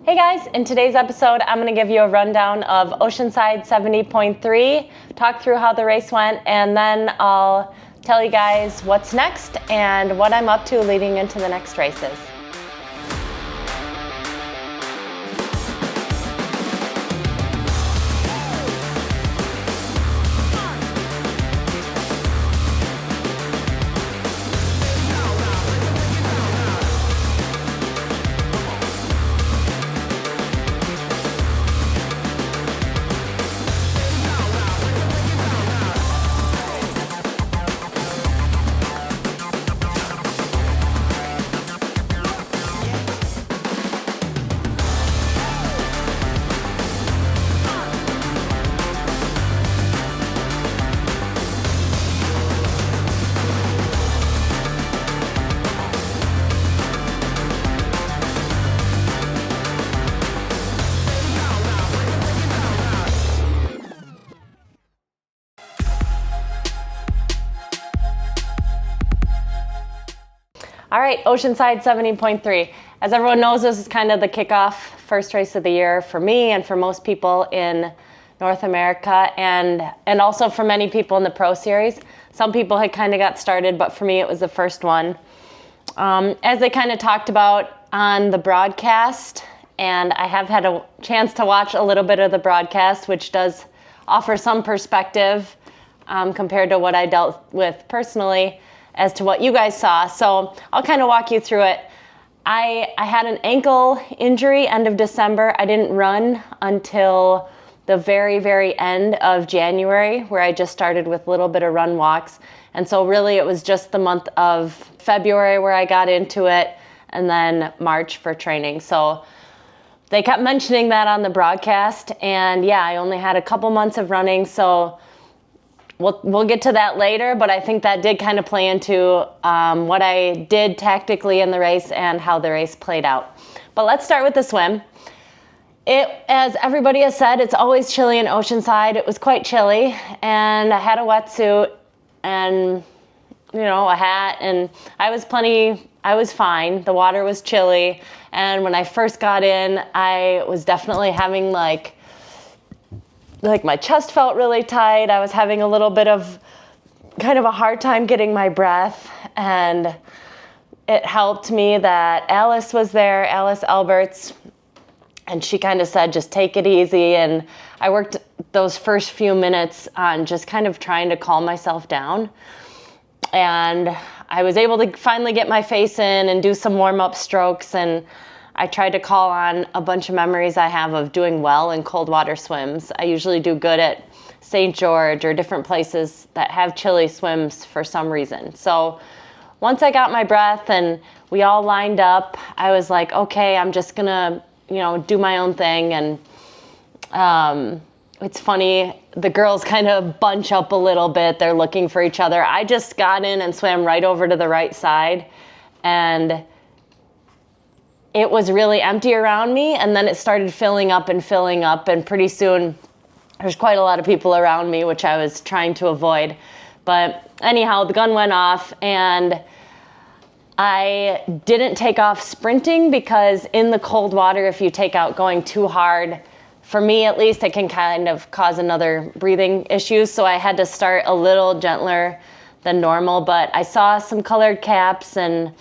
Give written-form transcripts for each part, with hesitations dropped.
Hey guys, in today's episode, I'm going to give you a rundown of Oceanside 70.3, talk through how the race went, and then I'll tell you guys what's next and what I'm up to leading into the next races. All right, Oceanside 70.3. As everyone knows, this is kind of the kickoff first race of the year for me and for most people in North America and also for many people in the Pro Series. Some people had kind of got started, but for me it was the first one. As they kind of talked about on the broadcast, and I have had a chance to watch a little bit of the broadcast, which does offer some perspective compared to what I dealt with personally as to what you guys saw. So I'll kind of walk you through it. I had an ankle injury end of December. I didn't run until the very, very end of January, where I just started with a little bit of run walks. And so really it was just the month of February where I got into it, and then March for training. So they kept mentioning that on the broadcast, and yeah, I only had a couple months of running, so we'll get to that later, but I think that did kind of play into what I did tactically in the race and how the race played out. But let's start with the swim. As everybody has said, it's always chilly in Oceanside. It was quite chilly, and I had a wetsuit and, a hat, and I was fine. The water was chilly, and when I first got in, I was definitely having like my chest felt really tight. I was having a little bit of kind of a hard time getting my breath, and it helped me that Alice was there, Alice Alberts, and she kind of said, just take it easy. And I worked those first few minutes on just kind of trying to calm myself down. And I was able to finally get my face in and do some warm-up strokes, and I tried to call on a bunch of memories I have of doing well in cold water swims. I usually do good at St. George or different places that have chilly swims for some reason. So once I got my breath and we all lined up, I was like, okay, I'm just gonna, do my own thing. And it's funny, the girls kind of bunch up a little bit. They're looking for each other. I just got in and swam right over to the right side, and it was really empty around me, and then it started filling up, and pretty soon there's quite a lot of people around me, which I was trying to avoid. But anyhow, the gun went off, and I didn't take off sprinting because in the cold water, if you take out going too hard, for me at least, it can kind of cause another breathing issue. So I had to start a little gentler than normal, but I saw some colored caps, and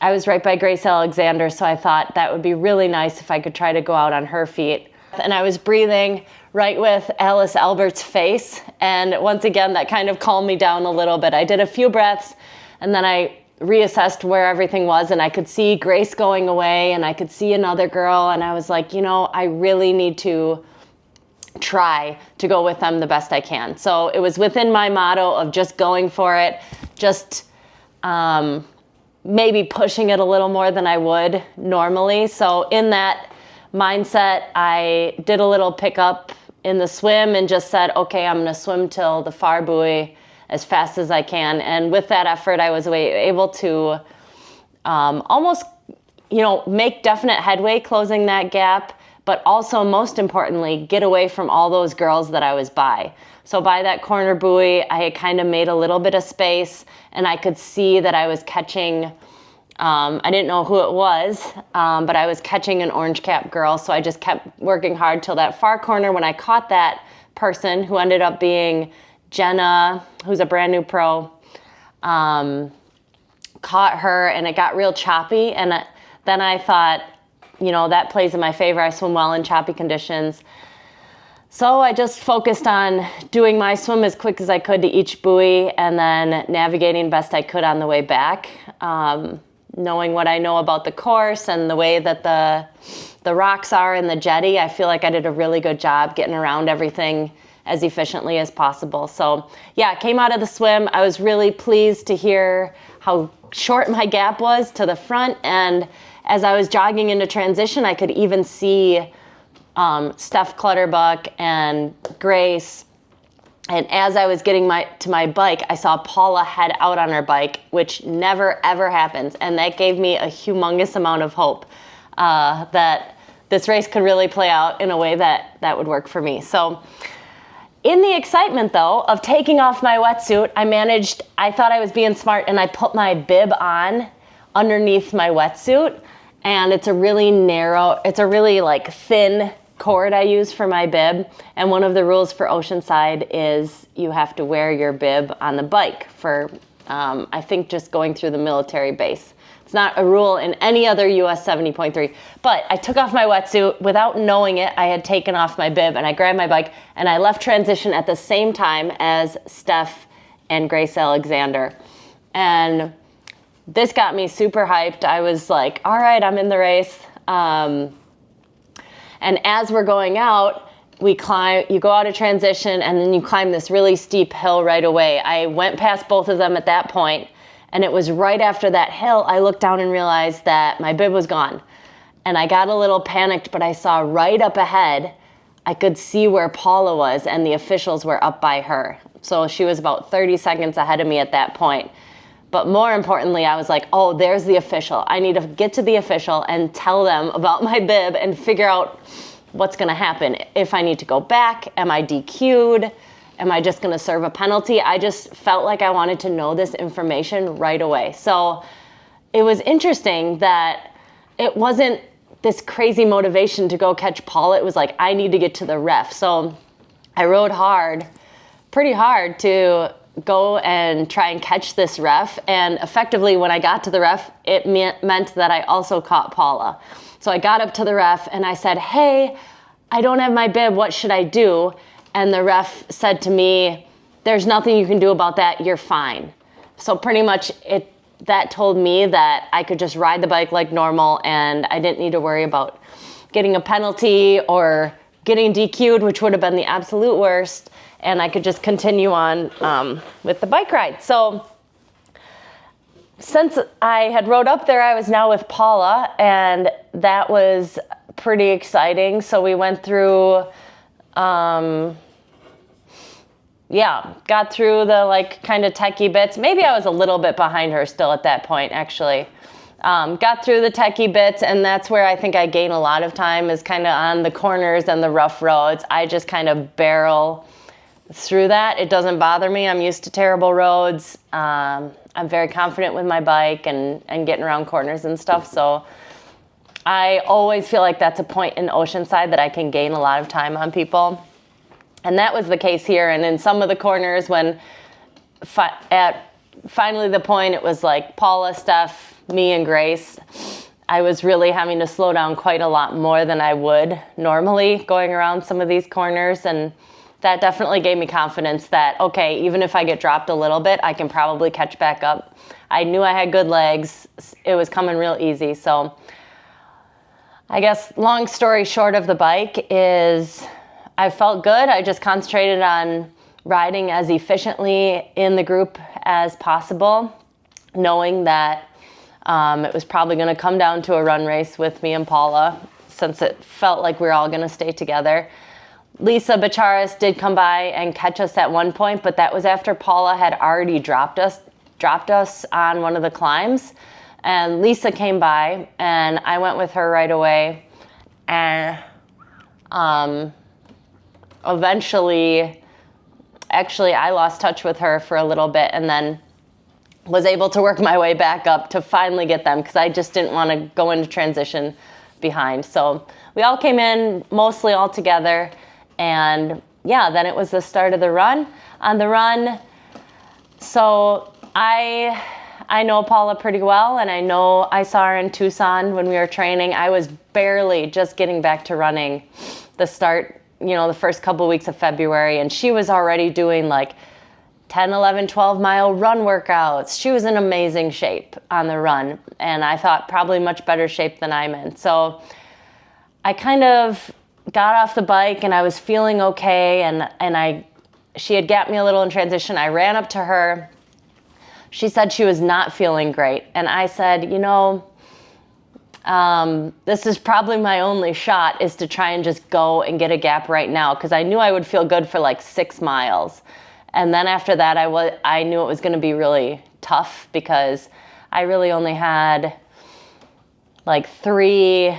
I was right by Grace Alexander, so I thought that would be really nice if I could try to go out on her feet. And I was breathing right with Alice Albert's face, and once again, that kind of calmed me down a little bit. I did a few breaths, and then I reassessed where everything was, and I could see Grace going away, and I could see another girl, and I was like, I really need to try to go with them the best I can. So it was within my motto of just going for it, just maybe pushing it a little more than I would normally. So in that mindset, I did a little pickup in the swim and just said, okay, I'm gonna swim till the far buoy as fast as I can. And with that effort, I was able to almost, make definite headway closing that gap, but also most importantly, get away from all those girls that I was by. So by that corner buoy, I had kind of made a little bit of space, and I could see that I was catching I didn't know who it was, but I was catching an orange cap girl, so I just kept working hard till that far corner when I caught that person who ended up being Jenna, who's a brand new pro. Caught her, and it got real choppy, and then I thought, that plays in my favor. I swim well in choppy conditions. So I just focused on doing my swim as quick as I could to each buoy and then navigating best I could on the way back. Knowing what I know about the course and the way that the rocks are in the jetty, I feel like I did a really good job getting around everything as efficiently as possible. So yeah, came out of the swim. I was really pleased to hear how short my gap was to the front. And as I was jogging into transition, I could even see Steph Clutterbuck and Grace. And as I was getting to my bike, I saw Paula head out on her bike, which never, ever happens. And that gave me a humongous amount of hope that this race could really play out in a way that would work for me. So in the excitement, though, of taking off my wetsuit, I thought I was being smart, and I put my bib on underneath my wetsuit. And it's a really thin cord I use for my bib, and one of the rules for Oceanside is you have to wear your bib on the bike for I think just going through the military base. It's not a rule in any other US 70.3, but I took off my wetsuit without knowing it. I had taken off my bib, and I grabbed my bike, and I left transition at the same time as Steph and Grace Alexander. And this got me super hyped. I was like, all right, I'm in the race. And as we're going out, you go out of transition, and then you climb this really steep hill right away. I went past both of them at that point, and it was right after that hill, I looked down and realized that my bib was gone. And I got a little panicked, but I saw right up ahead, I could see where Paula was, and the officials were up by her. So she was about 30 seconds ahead of me at that point. But more importantly, I was like, oh, there's the official. I need to get to the official and tell them about my bib and figure out what's going to happen. If I need to go back, am I DQ'd? Am I just going to serve a penalty? I just felt like I wanted to know this information right away. So it was interesting that it wasn't this crazy motivation to go catch Paula. It was like, I need to get to the ref. So I rode pretty hard to go and try and catch this ref. And effectively, when I got to the ref, it meant that I also caught Paula. So I got up to the ref and I said, hey, I don't have my bib. What should I do? And the ref said to me, there's nothing you can do about that. You're fine. So pretty much that told me that I could just ride the bike like normal, and I didn't need to worry about getting a penalty or getting DQ'd, which would have been the absolute worst. And I could just continue on with the bike ride. So since I had rode up there, I was now with Paula, and that was pretty exciting. So we went through, got through the kind of techie bits. Maybe I was a little bit behind her still at that point, actually. Got through the techie bits, and that's where I think I gain a lot of time, is kind of on the corners and the rough roads. I just kind of barrel through that. It doesn't bother me. I'm used to terrible roads. I'm very confident with my bike and getting around corners and stuff. So I always feel like that's a point in Oceanside that I can gain a lot of time on people. And that was the case here. And in some of the corners, when at finally the point, it was like Paula, Steph, me, and Grace, I was really having to slow down quite a lot more than I would normally going around some of these corners. And that definitely gave me confidence that, okay, even if I get dropped a little bit, I can probably catch back up. I knew I had good legs. It was coming real easy. So I guess long story short of the bike is I felt good. I just concentrated on riding as efficiently in the group as possible, knowing that it was probably going to come down to a run race with me and Paula, since it felt like we were all going to stay together. Lisa Bacharis did come by and catch us at one point, but that was after Paula had already dropped us on one of the climbs. And Lisa came by, and I went with her right away. And eventually, actually, I lost touch with her for a little bit, and then was able to work my way back up to finally get them, because I just didn't want to go into transition behind. So we all came in mostly all together, and yeah, then it was the start of the run. On the run, so I know Paula pretty well, and I saw her in Tucson when we were training. I was barely just getting back to running the start, the first couple of weeks of February, and she was already doing like 10, 11, 12 mile run workouts. She was in amazing shape on the run, and I thought probably much better shape than I'm in. So I kind of got off the bike and I was feeling okay, and she had gapped me a little in transition. I ran up to her. She said she was not feeling great, and I said, this is probably my only shot, is to try and just go and get a gap right now, because I knew I would feel good for like 6 miles. And then after that, I knew it was going to be really tough, because I really only had like three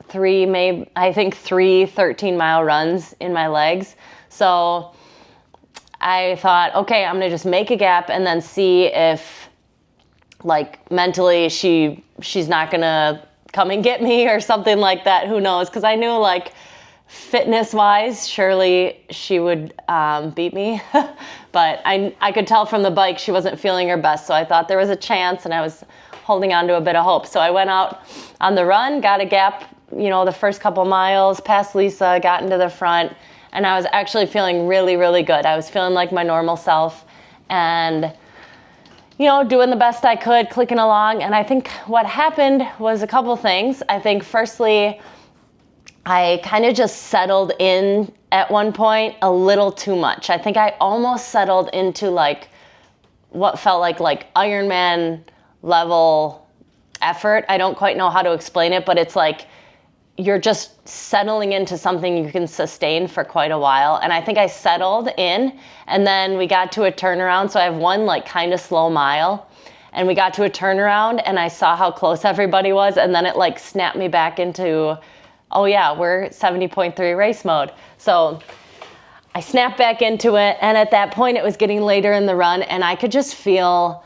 13-mile runs in my legs. So I thought, okay, I'm going to just make a gap and then see if like mentally she's not going to come and get me or something like that. Who knows? Because I knew like fitness-wise, surely she would beat me. But I could tell from the bike she wasn't feeling her best. So I thought there was a chance, and I was holding on to a bit of hope. So I went out on the run, got a gap, the first couple miles, passed Lisa, got into the front, and I was actually feeling really, really good. I was feeling like my normal self, and doing the best I could, clicking along. And I think what happened was a couple things. I think firstly, I kind of just settled in at one point a little too much. I think I almost settled into like what felt like Ironman level effort. I don't quite know how to explain it, but it's like you're just settling into something you can sustain for quite a while. And I think I settled in, and then we got to a turnaround. So I have one like kind of slow mile, and we got to a turnaround, and I saw how close everybody was. And then it like snapped me back into, oh yeah, we're 70.3 race mode. So I snapped back into it. And at that point it was getting later in the run, and I could just feel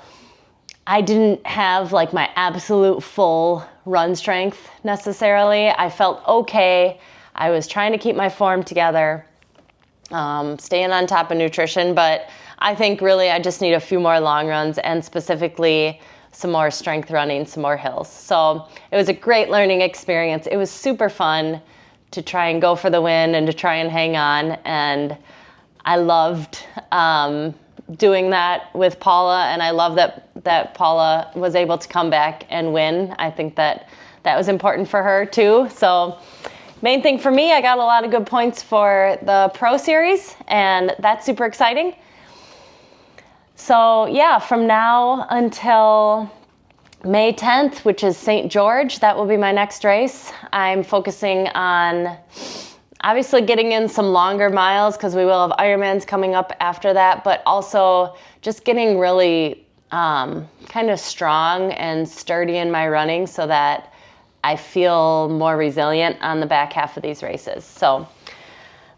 I didn't have like my absolute full run strength necessarily. I felt okay. I was trying to keep my form together, staying on top of nutrition, but I think really I just need a few more long runs, and specifically some more strength running, some more hills. So it was a great learning experience. It was super fun to try and go for the win and to try and hang on. And I loved doing that with Paula, and I love that Paula was able to come back and win. I think that was important for her too. So main thing for me, I got a lot of good points for the Pro Series, and that's super exciting. So yeah, from now until May 10th, which is St. George, that will be my next race. I'm focusing on obviously getting in some longer miles, because we will have Ironmans coming up after that, but also just getting really kind of strong and sturdy in my running so that I feel more resilient on the back half of these races. So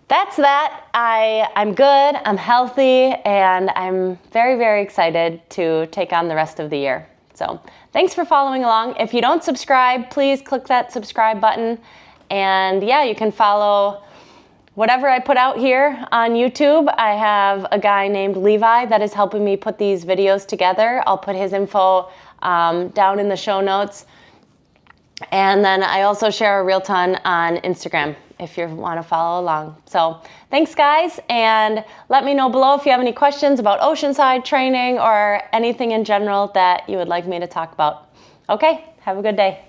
that's that. I'm good, I'm healthy, and I'm very, very excited to take on the rest of the year. So thanks for following along. If you don't subscribe, please click that subscribe button. And yeah, you can follow whatever I put out here on YouTube. I have a guy named Levi that is helping me put these videos together. I'll put his info down in the show notes. And then I also share a real ton on Instagram if you want to follow along. So thanks guys, and let me know below if you have any questions about Oceanside training or anything in general that you would like me to talk about. Okay, have a good day.